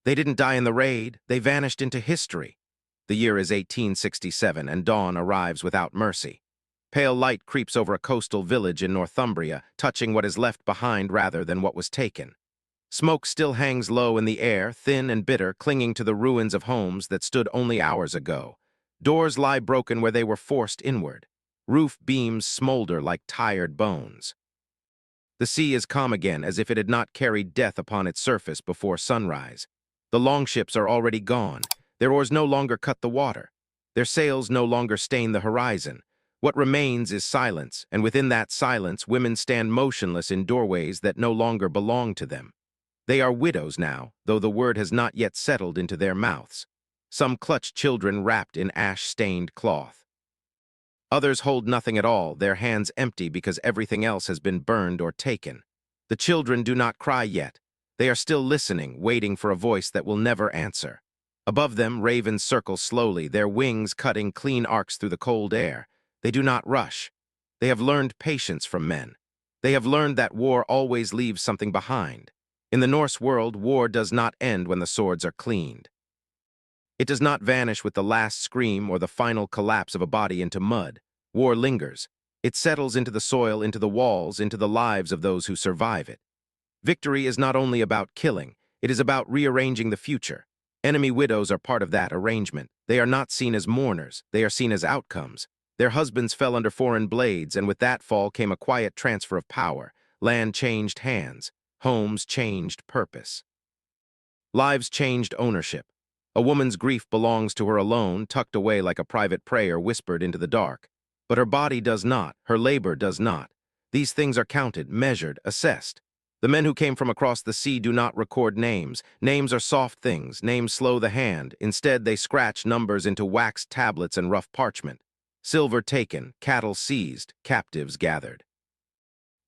They didn't die in the raid, they vanished into history. The year is 1867, and dawn arrives without mercy. Pale light creeps over a coastal village in Northumbria, touching what is left behind rather than what was taken. Smoke still hangs low in the air, thin and bitter, clinging to the ruins of homes that stood only hours ago. Doors lie broken where they were forced inward. Roof beams smolder like tired bones. The sea is calm again, as if it had not carried death upon its surface before sunrise. The longships are already gone. Their oars no longer cut the water. Their sails no longer stain the horizon. What remains is silence, and within that silence, women stand motionless in doorways that no longer belong to them. They are widows now, though the word has not yet settled into their mouths. Some clutch children wrapped in ash-stained cloth. Others hold nothing at all, their hands empty because everything else has been burned or taken. The children do not cry yet. They are still listening, waiting for a voice that will never answer. Above them, ravens circle slowly, their wings cutting clean arcs through the cold air. They do not rush. They have learned patience from men. They have learned that war always leaves something behind. In the Norse world, war does not end when the swords are cleaned. It does not vanish with the last scream or the final collapse of a body into mud. War lingers. It settles into the soil, into the walls, into the lives of those who survive it. Victory is not only about killing, it is about rearranging the future. Enemy widows are part of that arrangement. They are not seen as mourners, they are seen as outcomes. Their husbands fell under foreign blades, and with that fall came a quiet transfer of power. Land changed hands. Homes changed purpose. Lives changed ownership. A woman's grief belongs to her alone, tucked away like a private prayer whispered into the dark. But her body does not, her labor does not. These things are counted, measured, assessed. The men who came from across the sea do not record names. Names are soft things, names slow the hand. Instead, they scratch numbers into waxed tablets and rough parchment. Silver taken, cattle seized, captives gathered.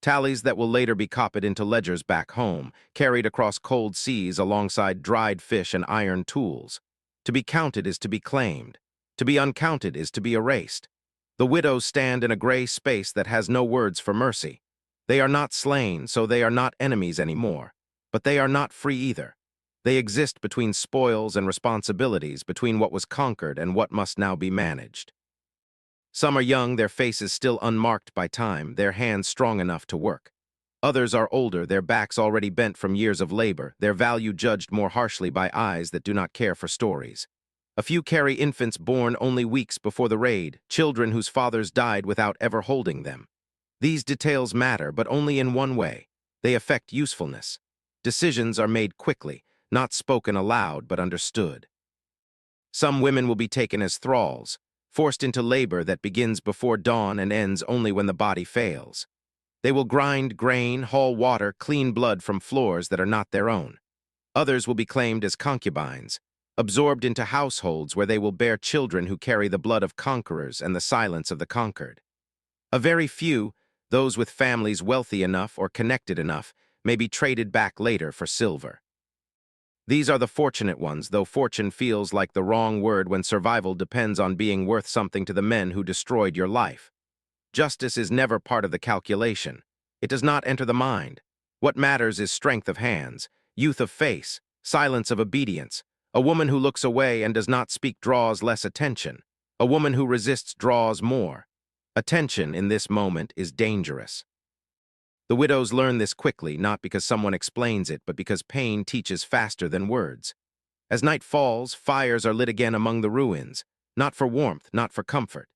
Tallies that will later be copied into ledgers back home, carried across cold seas alongside dried fish and iron tools. To be counted is to be claimed. To be uncounted is to be erased. The widows stand in a gray space that has no words for mercy. They are not slain, so they are not enemies anymore. But they are not free either. They exist between spoils and responsibilities, between what was conquered and what must now be managed. Some are young, their faces still unmarked by time, their hands strong enough to work. Others are older, their backs already bent from years of labor, their value judged more harshly by eyes that do not care for stories. A few carry infants born only weeks before the raid, children whose fathers died without ever holding them. These details matter, but only in one way. They affect usefulness. Decisions are made quickly, not spoken aloud, but understood. Some women will be taken as thralls, forced into labor that begins before dawn and ends only when the body fails. They will grind grain, haul water, clean blood from floors that are not their own. Others will be claimed as concubines, absorbed into households where they will bear children who carry the blood of conquerors and the silence of the conquered. A very few, those with families wealthy enough or connected enough, may be traded back later for silver. These are the fortunate ones, though fortune feels like the wrong word when survival depends on being worth something to the men who destroyed your life. Justice is never part of the calculation. It does not enter the mind. What matters is strength of hands, youth of face, silence of obedience. A woman who looks away and does not speak draws less attention. A woman who resists draws more. Attention in this moment is dangerous. The widows learn this quickly, not because someone explains it, but because pain teaches faster than words. As night falls, fires are lit again among the ruins, not for warmth, not for comfort.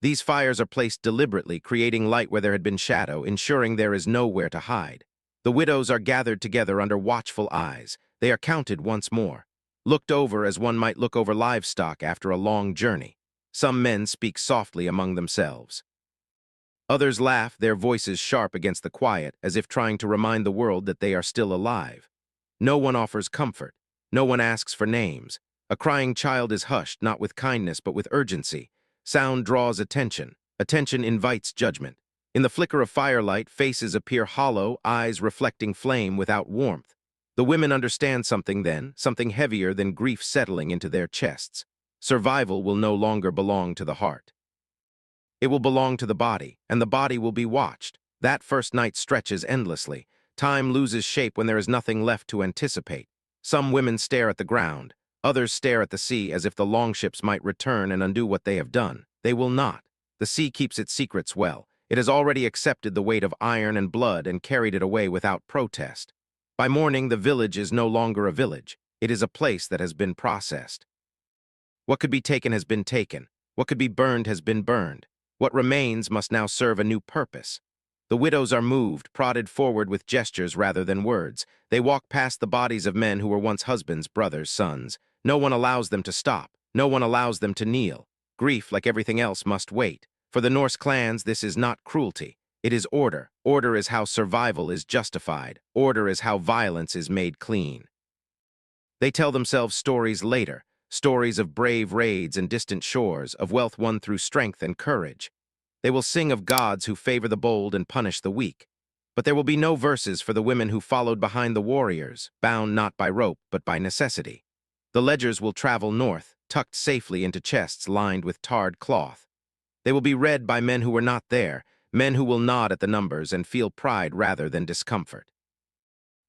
These fires are placed deliberately, creating light where there had been shadow, ensuring there is nowhere to hide. The widows are gathered together under watchful eyes. They are counted once more, looked over as one might look over livestock after a long journey. Some men speak softly among themselves. Others laugh, their voices sharp against the quiet, as if trying to remind the world that they are still alive. No one offers comfort. No one asks for names. A crying child is hushed, not with kindness, but with urgency. Sound draws attention. Attention invites judgment. In the flicker of firelight, faces appear hollow, eyes reflecting flame without warmth. The women understand something then, something heavier than grief settling into their chests. Survival will no longer belong to the heart. It will belong to the body, and the body will be watched. That first night stretches endlessly. Time loses shape when there is nothing left to anticipate. Some women stare at the ground. Others stare at the sea as if the longships might return and undo what they have done. They will not. The sea keeps its secrets well. It has already accepted the weight of iron and blood and carried it away without protest. By morning, the village is no longer a village. It is a place that has been processed. What could be taken has been taken. What could be burned has been burned. What remains must now serve a new purpose. The widows are moved, prodded forward with gestures rather than words. They walk past the bodies of men who were once husbands, brothers, sons. No one allows them to stop. No one allows them to kneel. Grief, like everything else, must wait. For the Norse clans, this is not cruelty. It is order. Order is how survival is justified. Order is how violence is made clean. They tell themselves stories later, stories of brave raids and distant shores, of wealth won through strength and courage. They will sing of gods who favor the bold and punish the weak. But there will be no verses for the women who followed behind the warriors, bound not by rope but by necessity. The ledgers will travel north, tucked safely into chests lined with tarred cloth. They will be read by men who were not there, men who will nod at the numbers and feel pride rather than discomfort.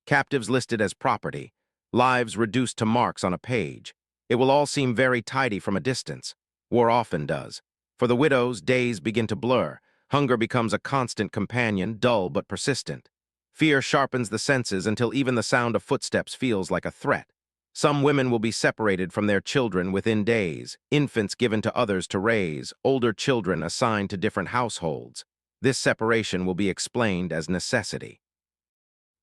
Captives listed as property, lives reduced to marks on a page. It will all seem very tidy from a distance. War often does. For the widows, days begin to blur. Hunger becomes a constant companion, dull but persistent. Fear sharpens the senses until even the sound of footsteps feels like a threat. Some women will be separated from their children within days, infants given to others to raise, older children assigned to different households. This separation will be explained as necessity.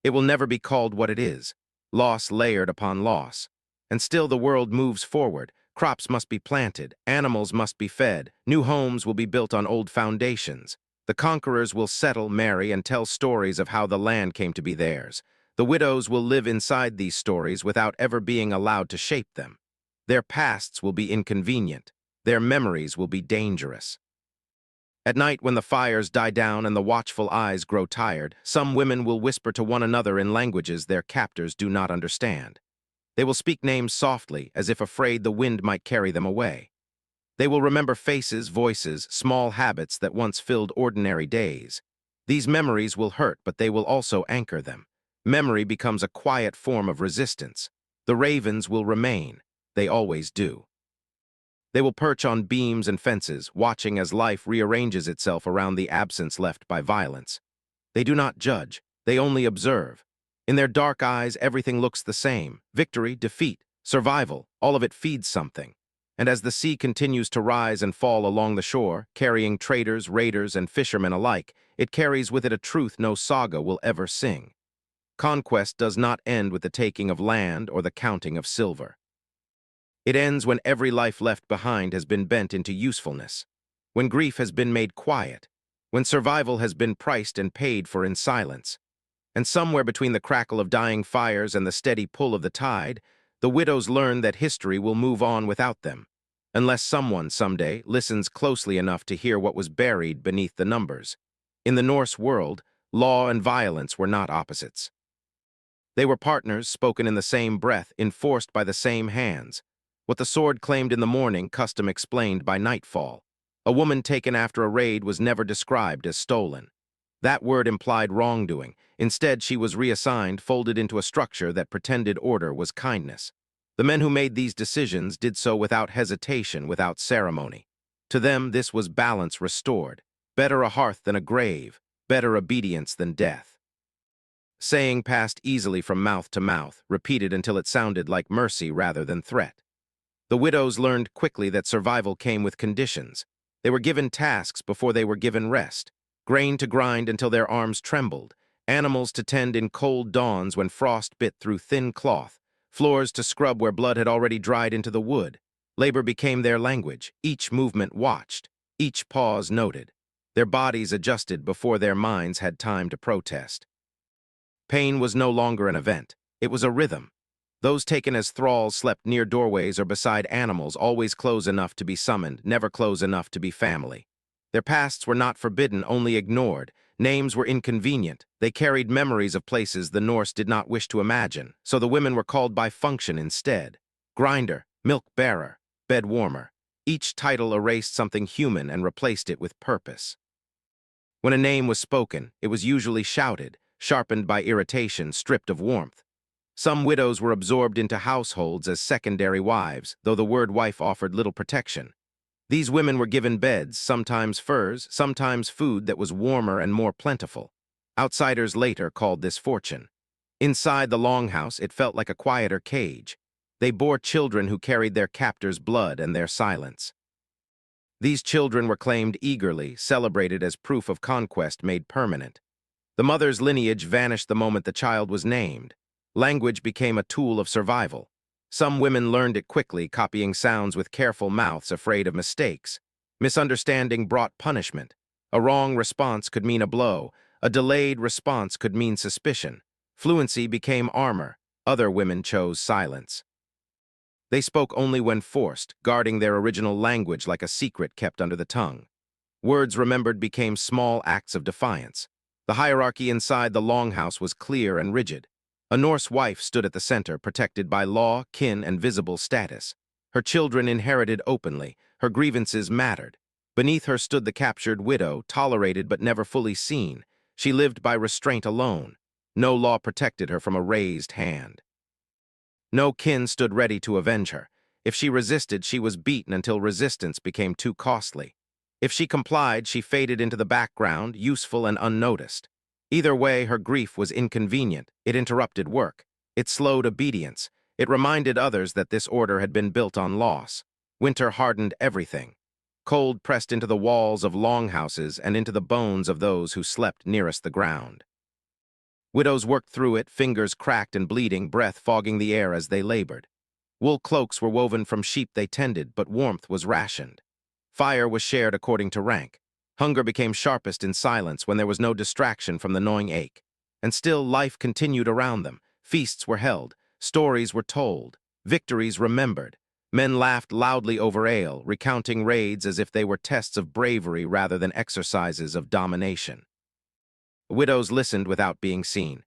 It will never be called what it is, loss layered upon loss. And still the world moves forward. Crops must be planted, animals must be fed, new homes will be built on old foundations. The conquerors will settle, marry, and tell stories of how the land came to be theirs. The widows will live inside these stories without ever being allowed to shape them. Their pasts will be inconvenient. Their memories will be dangerous. At night, when the fires die down and the watchful eyes grow tired, some women will whisper to one another in languages their captors do not understand. They will speak names softly, as if afraid the wind might carry them away. They will remember faces, voices, small habits that once filled ordinary days. These memories will hurt, but they will also anchor them. Memory becomes a quiet form of resistance. The ravens will remain. They always do. They will perch on beams and fences, watching as life rearranges itself around the absence left by violence. They do not judge. They only observe. In their dark eyes, everything looks the same. Victory, defeat, survival, all of it feeds something. And as the sea continues to rise and fall along the shore, carrying traders, raiders, and fishermen alike, it carries with it a truth no saga will ever sing. Conquest does not end with the taking of land or the counting of silver. It ends when every life left behind has been bent into usefulness, when grief has been made quiet, when survival has been priced and paid for in silence. And somewhere between the crackle of dying fires and the steady pull of the tide, the widows learn that history will move on without them, unless someone someday listens closely enough to hear what was buried beneath the numbers. In the Norse world, law and violence were not opposites. They were partners spoken in the same breath, enforced by the same hands. What the sword claimed in the morning, custom explained by nightfall. A woman taken after a raid was never described as stolen. That word implied wrongdoing. Instead, she was reassigned, folded into a structure that pretended order was kindness. The men who made these decisions did so without hesitation, without ceremony. To them, this was balance restored. Better a hearth than a grave, better obedience than death. Saying passed easily from mouth to mouth, repeated until it sounded like mercy rather than threat. The widows learned quickly that survival came with conditions. They were given tasks before they were given rest. Grain to grind until their arms trembled, animals to tend in cold dawns when frost bit through thin cloth, floors to scrub where blood had already dried into the wood. Labor became their language, each movement watched, each pause noted. Their bodies adjusted before their minds had time to protest. Pain was no longer an event, it was a rhythm. Those taken as thralls slept near doorways or beside animals, always close enough to be summoned, never close enough to be family. Their pasts were not forbidden, only ignored. Names were inconvenient. They carried memories of places the Norse did not wish to imagine, so the women were called by function instead. Grinder, milk bearer, bed warmer. Each title erased something human and replaced it with purpose. When a name was spoken, it was usually shouted, sharpened by irritation, stripped of warmth. Some widows were absorbed into households as secondary wives, though the word wife offered little protection. These women were given beds, sometimes furs, sometimes food that was warmer and more plentiful. Outsiders later called this fortune. Inside the longhouse, it felt like a quieter cage. They bore children who carried their captors' blood and their silence. These children were claimed eagerly, celebrated as proof of conquest made permanent. The mother's lineage vanished the moment the child was named. Language became a tool of survival. Some women learned it quickly, copying sounds with careful mouths, afraid of mistakes. Misunderstanding brought punishment. A wrong response could mean a blow. A delayed response could mean suspicion. Fluency became armor. Other women chose silence. They spoke only when forced, guarding their original language like a secret kept under the tongue. Words remembered became small acts of defiance. The hierarchy inside the longhouse was clear and rigid. A Norse wife stood at the center, protected by law, kin, and visible status. Her children inherited openly. Her grievances mattered. Beneath her stood the captured widow, tolerated but never fully seen. She lived by restraint alone. No law protected her from a raised hand. No kin stood ready to avenge her. If she resisted, she was beaten until resistance became too costly. If she complied, she faded into the background, useful and unnoticed. Either way, her grief was inconvenient. It interrupted work. It slowed obedience. It reminded others that this order had been built on loss. Winter hardened everything. Cold pressed into the walls of longhouses and into the bones of those who slept nearest the ground. Widows worked through it, fingers cracked and bleeding, breath fogging the air as they labored. Wool cloaks were woven from sheep they tended, but warmth was rationed. Fire was shared according to rank. Hunger became sharpest in silence when there was no distraction from the gnawing ache. And still life continued around them. Feasts were held. Stories were told. Victories remembered. Men laughed loudly over ale, recounting raids as if they were tests of bravery rather than exercises of domination. Widows listened without being seen.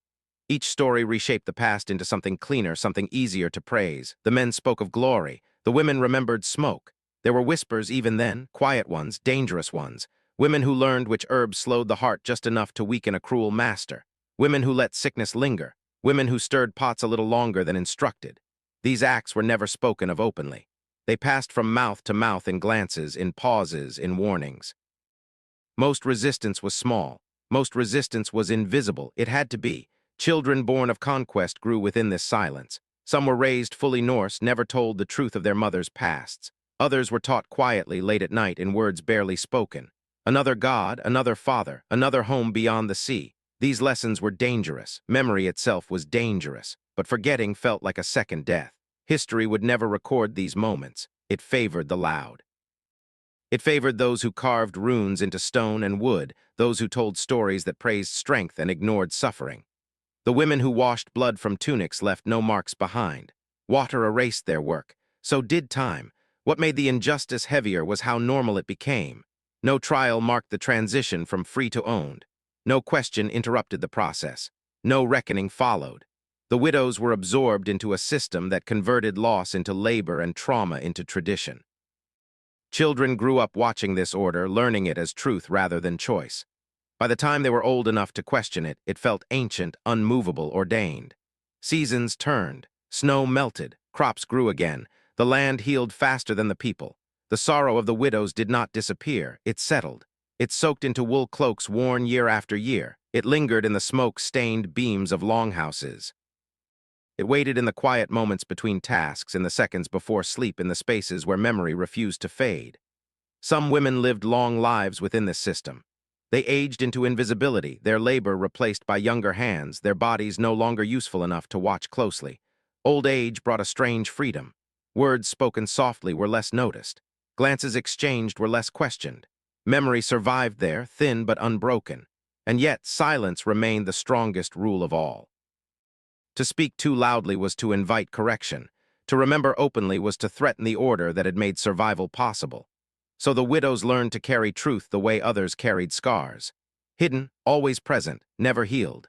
Each story reshaped the past into something cleaner, something easier to praise. The men spoke of glory. The women remembered smoke. There were whispers even then, quiet ones, dangerous ones. Women who learned which herbs slowed the heart just enough to weaken a cruel master. Women who let sickness linger. Women who stirred pots a little longer than instructed. These acts were never spoken of openly. They passed from mouth to mouth in glances, in pauses, in warnings. Most resistance was small. Most resistance was invisible. It had to be. Children born of conquest grew within this silence. Some were raised fully Norse, never told the truth of their mothers' pasts. Others were taught quietly late at night in words barely spoken. Another god, another father, another home beyond the sea. These lessons were dangerous. Memory itself was dangerous, but forgetting felt like a second death. History would never record these moments. It favored the loud. It favored those who carved runes into stone and wood, those who told stories that praised strength and ignored suffering. The women who washed blood from tunics left no marks behind. Water erased their work. So did time. What made the injustice heavier was how normal it became. No trial marked the transition from free to owned. No question interrupted the process. No reckoning followed. The widows were absorbed into a system that converted loss into labor and trauma into tradition. Children grew up watching this order, learning it as truth rather than choice. By the time they were old enough to question it, it felt ancient, unmovable, ordained. Seasons turned, snow melted, crops grew again, the land healed faster than the people. The sorrow of the widows did not disappear, it settled. It soaked into wool cloaks worn year after year. It lingered in the smoke-stained beams of longhouses. It waited in the quiet moments between tasks, in the seconds before sleep, in the spaces where memory refused to fade. Some women lived long lives within this system. They aged into invisibility, their labor replaced by younger hands, their bodies no longer useful enough to watch closely. Old age brought a strange freedom. Words spoken softly were less noticed. Glances exchanged were less questioned. Memory survived there, thin but unbroken. And yet silence remained the strongest rule of all. To speak too loudly was to invite correction. To remember openly was to threaten the order that had made survival possible. So the widows learned to carry truth the way others carried scars. Hidden, always present, never healed.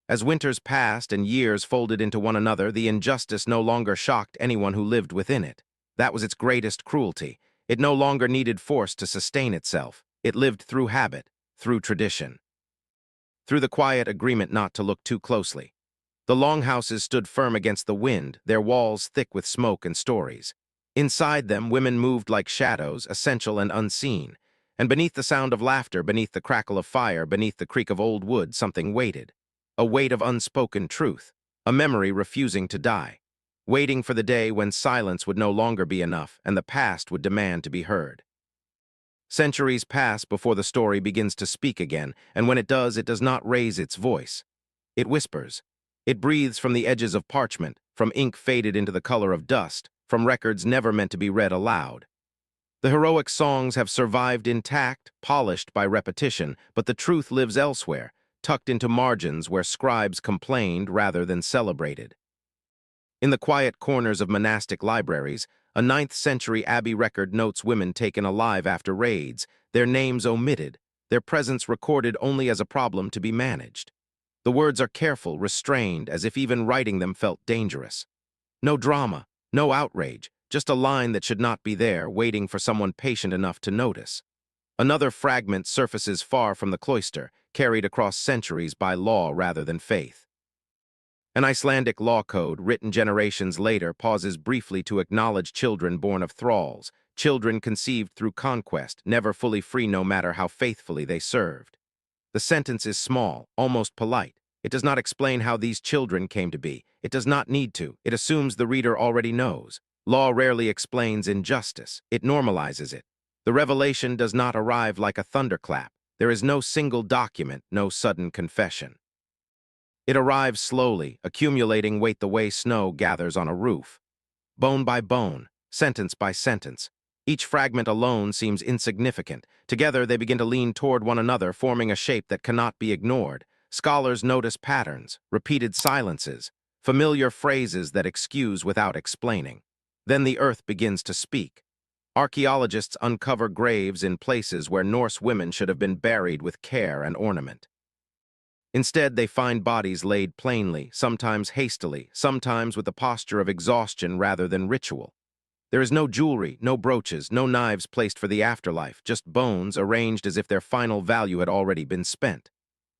As winters passed and years folded into one another, the injustice no longer shocked anyone who lived within it. That was its greatest cruelty. It no longer needed force to sustain itself. It lived through habit, through tradition. Through the quiet agreement not to look too closely. The longhouses stood firm against the wind, their walls thick with smoke and stories. Inside them, women moved like shadows, essential and unseen. And beneath the sound of laughter, beneath the crackle of fire, beneath the creak of old wood, something waited. A weight of unspoken truth, a memory refusing to die, waiting for the day when silence would no longer be enough and the past would demand to be heard. Centuries pass before the story begins to speak again, and when it does not raise its voice. It whispers. It breathes from the edges of parchment, from ink faded into the color of dust, from records never meant to be read aloud. The heroic songs have survived intact, polished by repetition, but the truth lives elsewhere, tucked into margins where scribes complained rather than celebrated. In the quiet corners of monastic libraries, a 9th-century abbey record notes women taken alive after raids, their names omitted, their presence recorded only as a problem to be managed. The words are careful, restrained, as if even writing them felt dangerous. No drama, no outrage, just a line that should not be there, waiting for someone patient enough to notice. Another fragment surfaces far from the cloister, carried across centuries by law rather than faith. An Icelandic law code, written generations later, pauses briefly to acknowledge children born of thralls, children conceived through conquest, never fully free no matter how faithfully they served. The sentence is small, almost polite. It does not explain how these children came to be. It does not need to. It assumes the reader already knows. Law rarely explains injustice. It normalizes it. The revelation does not arrive like a thunderclap. There is no single document, no sudden confession. It arrives slowly, accumulating weight the way snow gathers on a roof. Bone by bone, sentence by sentence. Each fragment alone seems insignificant. Together they begin to lean toward one another, forming a shape that cannot be ignored. Scholars notice patterns, repeated silences, familiar phrases that excuse without explaining. Then the earth begins to speak. Archaeologists uncover graves in places where Norse women should have been buried with care and ornament. Instead, they find bodies laid plainly, sometimes hastily, sometimes with the posture of exhaustion rather than ritual. There is no jewelry, no brooches, no knives placed for the afterlife, just bones arranged as if their final value had already been spent.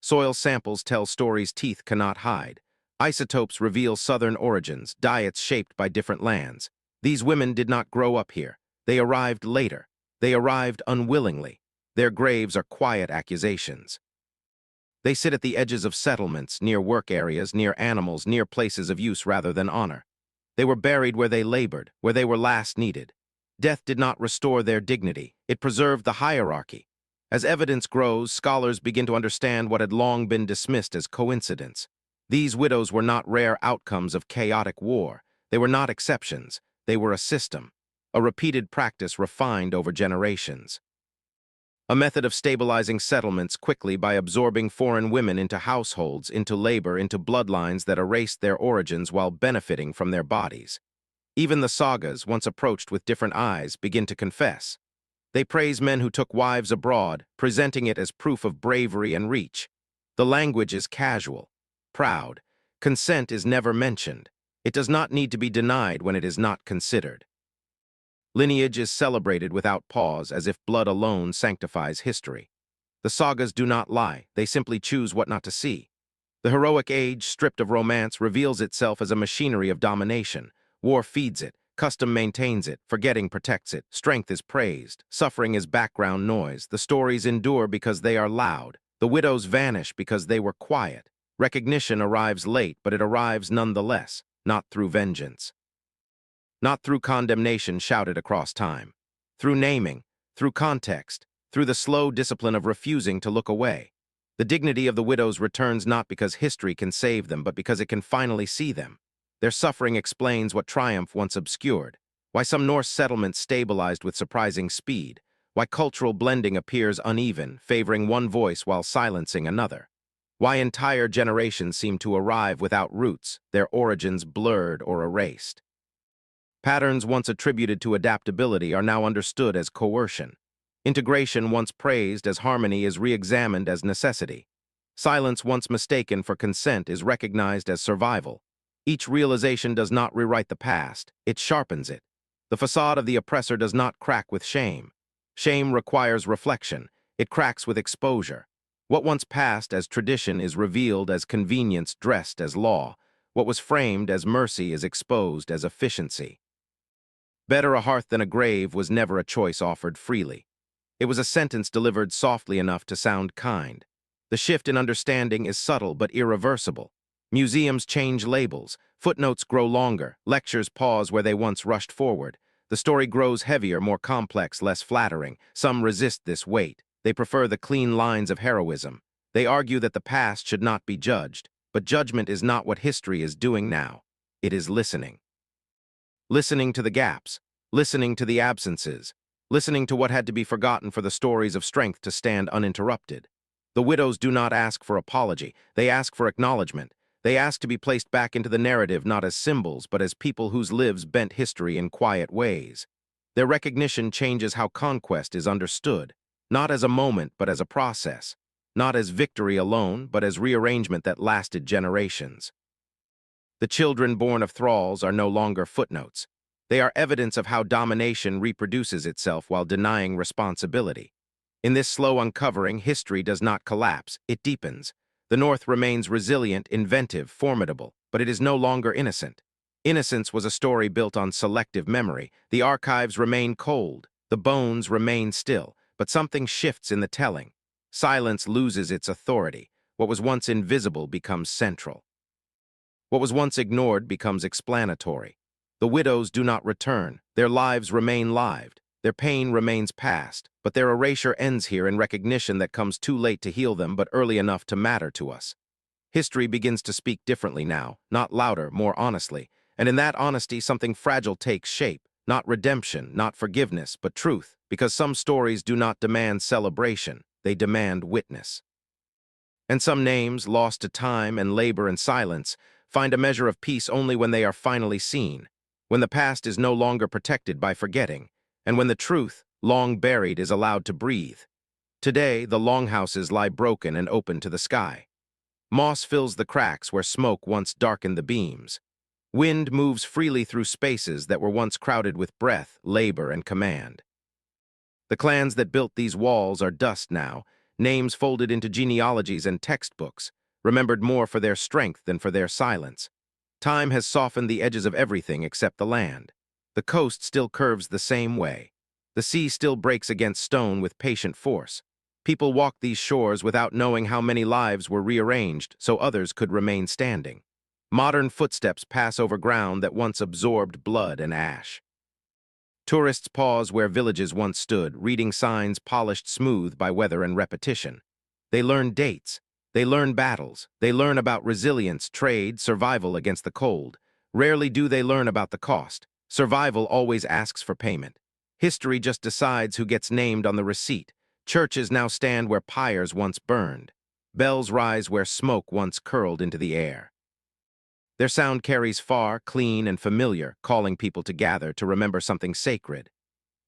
Soil samples tell stories teeth cannot hide. Isotopes reveal southern origins, diets shaped by different lands. These women did not grow up here. They arrived later. They arrived unwillingly. Their graves are quiet accusations. They sit at the edges of settlements, near work areas, near animals, near places of use rather than honor. They were buried where they labored, where they were last needed. Death did not restore their dignity. It preserved the hierarchy. As evidence grows, scholars begin to understand what had long been dismissed as coincidence. These widows were not rare outcomes of chaotic war. They were not exceptions. They were a system, a repeated practice refined over generations. A method of stabilizing settlements quickly by absorbing foreign women into households, into labor, into bloodlines that erased their origins while benefiting from their bodies. Even the sagas, once approached with different eyes, begin to confess. They praise men who took wives abroad, presenting it as proof of bravery and reach. The language is casual, proud. Consent is never mentioned. It does not need to be denied when it is not considered. Lineage is celebrated without pause, as if blood alone sanctifies history. The sagas do not lie, they simply choose what not to see. The heroic age, stripped of romance, reveals itself as a machinery of domination. War feeds it, custom maintains it, forgetting protects it, strength is praised, suffering is background noise, the stories endure because they are loud, the widows vanish because they were quiet. Recognition arrives late, but it arrives nonetheless, not through vengeance. Not through condemnation shouted across time. Through naming, through context, through the slow discipline of refusing to look away. The dignity of the widows returns not because history can save them, but because it can finally see them. Their suffering explains what triumph once obscured, why some Norse settlements stabilized with surprising speed, why cultural blending appears uneven, favoring one voice while silencing another, why entire generations seem to arrive without roots, their origins blurred or erased. Patterns once attributed to adaptability are now understood as coercion. Integration once praised as harmony is re-examined as necessity. Silence once mistaken for consent is recognized as survival. Each realization does not rewrite the past, it sharpens it. The facade of the oppressor does not crack with shame. Shame requires reflection. It cracks with exposure. What once passed as tradition is revealed as convenience dressed as law. What was framed as mercy is exposed as efficiency. Better a hearth than a grave was never a choice offered freely. It was a sentence delivered softly enough to sound kind. The shift in understanding is subtle but irreversible. Museums change labels, footnotes grow longer, lectures pause where they once rushed forward. The story grows heavier, more complex, less flattering. Some resist this weight. They prefer the clean lines of heroism. They argue that the past should not be judged, but judgment is not what history is doing now. It is listening. Listening to the gaps, listening to the absences, listening to what had to be forgotten for the stories of strength to stand uninterrupted. The widows do not ask for apology, they ask for acknowledgement. They ask to be placed back into the narrative not as symbols, but as people whose lives bent history in quiet ways. Their recognition changes how conquest is understood, not as a moment, but as a process, not as victory alone, but as rearrangement that lasted generations. The children born of thralls are no longer footnotes. They are evidence of how domination reproduces itself while denying responsibility. In this slow uncovering, history does not collapse, it deepens. The North remains resilient, inventive, formidable, but it is no longer innocent. Innocence was a story built on selective memory. The archives remain cold, the bones remain still, but something shifts in the telling. Silence loses its authority. What was once invisible becomes central. What was once ignored becomes explanatory. The widows do not return. Their lives remain lived. Their pain remains past, but their erasure ends here in recognition that comes too late to heal them but early enough to matter to us. History begins to speak differently now, not louder, more honestly, and in that honesty something fragile takes shape, not redemption, not forgiveness, but truth, because some stories do not demand celebration, they demand witness. And some names, lost to time and labor and silence, find a measure of peace only when they are finally seen, when the past is no longer protected by forgetting, and when the truth, long buried, is allowed to breathe. Today, the longhouses lie broken and open to the sky. Moss fills the cracks where smoke once darkened the beams. Wind moves freely through spaces that were once crowded with breath, labor, and command. The clans that built these walls are dust now, names folded into genealogies and textbooks, remembered more for their strength than for their silence. Time has softened the edges of everything except the land. The coast still curves the same way. The sea still breaks against stone with patient force. People walk these shores without knowing how many lives were rearranged so others could remain standing. Modern footsteps pass over ground that once absorbed blood and ash. Tourists pause where villages once stood, reading signs polished smooth by weather and repetition. They learn dates. They learn battles. They learn about resilience, trade, survival against the cold. Rarely do they learn about the cost. Survival always asks for payment. History just decides who gets named on the receipt. Churches now stand where pyres once burned. Bells rise where smoke once curled into the air. Their sound carries far, clean, and familiar, calling people to gather to remember something sacred.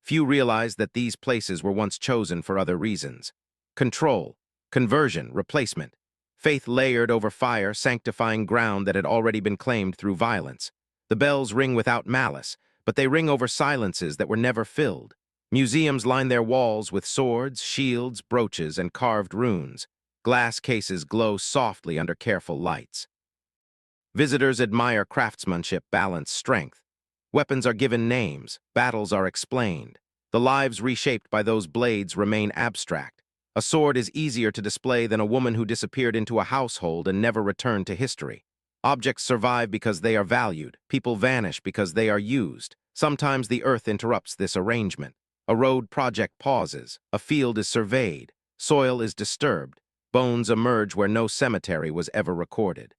Few realize that these places were once chosen for other reasons. Control, conversion, replacement. Faith layered over fire, sanctifying ground that had already been claimed through violence. The bells ring without malice, but they ring over silences that were never filled. Museums line their walls with swords, shields, brooches, and carved runes. Glass cases glow softly under careful lights. Visitors admire craftsmanship, balance, strength. Weapons are given names, battles are explained. The lives reshaped by those blades remain abstract. A sword is easier to display than a woman who disappeared into a household and never returned to history. Objects survive because they are valued. People vanish because they are used. Sometimes the earth interrupts this arrangement. A road project pauses. A field is surveyed. Soil is disturbed. Bones emerge where no cemetery was ever recorded.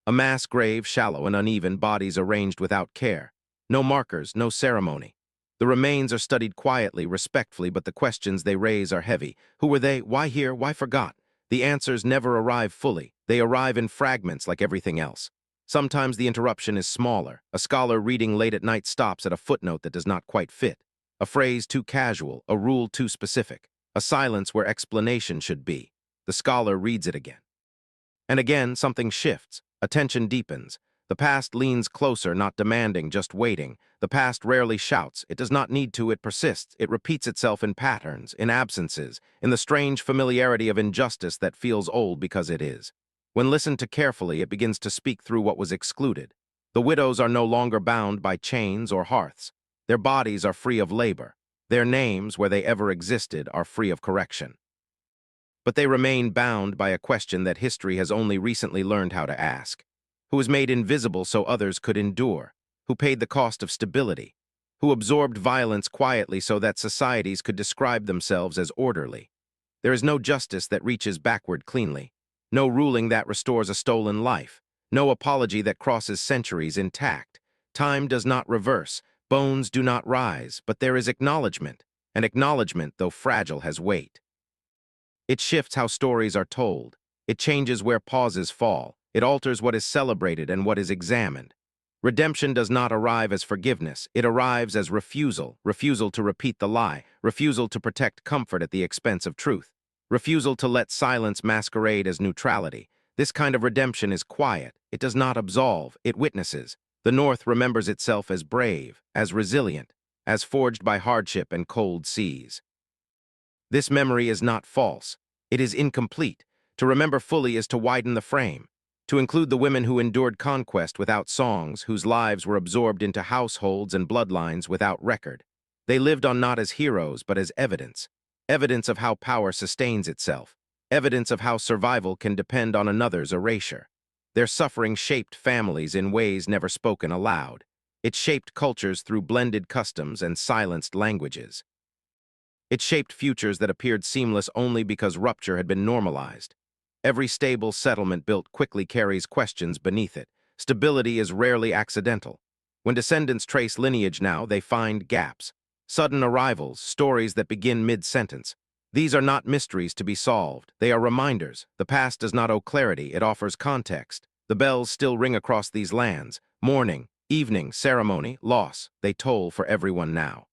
A mass grave, shallow and uneven, bodies arranged without care. No markers, no ceremony. The remains are studied quietly, respectfully, but the questions they raise are heavy. Who were they? Why here? Why forgot? The answers never arrive fully. They arrive in fragments like everything else. Sometimes the interruption is smaller. A scholar reading late at night stops at a footnote that does not quite fit. A phrase too casual, a rule too specific. A silence where explanation should be. The scholar reads it again. And again, something shifts. Attention deepens. The past leans closer, not demanding, just waiting. The past rarely shouts. It does not need to, it persists. It repeats itself in patterns, in absences, in the strange familiarity of injustice that feels old because it is. When listened to carefully, it begins to speak through what was excluded. The widows are no longer bound by chains or hearths. Their bodies are free of labor. Their names, where they ever existed, are free of correction. But they remain bound by a question that history has only recently learned how to ask. Who was made invisible so others could endure? Who paid the cost of stability? Who absorbed violence quietly so that societies could describe themselves as orderly? There is no justice that reaches backward cleanly, no ruling that restores a stolen life, no apology that crosses centuries intact. Time does not reverse, bones do not rise, but there is acknowledgement, and acknowledgement, though fragile, has weight. It shifts how stories are told. It changes where pauses fall. It alters what is celebrated and what is examined. Redemption does not arrive as forgiveness. It arrives as refusal, refusal to repeat the lie, refusal to protect comfort at the expense of truth, refusal to let silence masquerade as neutrality. This kind of redemption is quiet. It does not absolve. It witnesses. The North remembers itself as brave, as resilient, as forged by hardship and cold seas. This memory is not false. It is incomplete. To remember fully is to widen the frame, to include the women who endured conquest without songs, whose lives were absorbed into households and bloodlines without record. They lived on not as heroes, but as evidence. Evidence of how power sustains itself. Evidence of how survival can depend on another's erasure. Their suffering shaped families in ways never spoken aloud. It shaped cultures through blended customs and silenced languages. It shaped futures that appeared seamless only because rupture had been normalized. Every stable settlement built quickly carries questions beneath it. Stability is rarely accidental. When descendants trace lineage now, they find gaps. Sudden arrivals, stories that begin mid-sentence. These are not mysteries to be solved. They are reminders. The past does not owe clarity, it offers context. The bells still ring across these lands. Morning, evening, ceremony, loss. They toll for everyone now.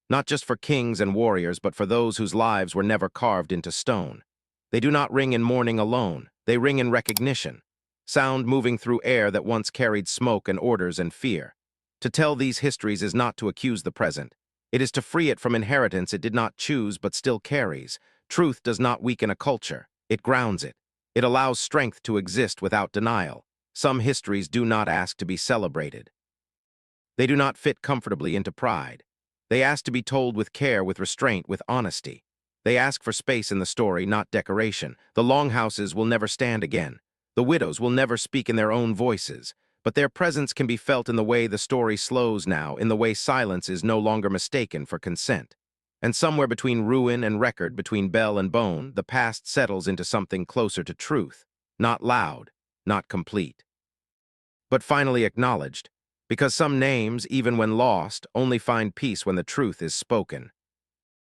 Not just for kings and warriors, but for those whose lives were never carved into stone. They do not ring in mourning alone. They ring in recognition. Sound moving through air that once carried smoke and orders and fear. To tell these histories is not to accuse the present. It is to free it from inheritance it did not choose but still carries. Truth does not weaken a culture. It grounds it. It allows strength to exist without denial. Some histories do not ask to be celebrated. They do not fit comfortably into pride. They ask to be told with care, with restraint, with honesty. They ask for space in the story, not decoration. The longhouses will never stand again. The widows will never speak in their own voices. But their presence can be felt in the way the story slows now, in the way silence is no longer mistaken for consent. And somewhere between ruin and record, between bell and bone, the past settles into something closer to truth. Not loud, not complete, but finally acknowledged. Because some names, even when lost, only find peace when the truth is spoken.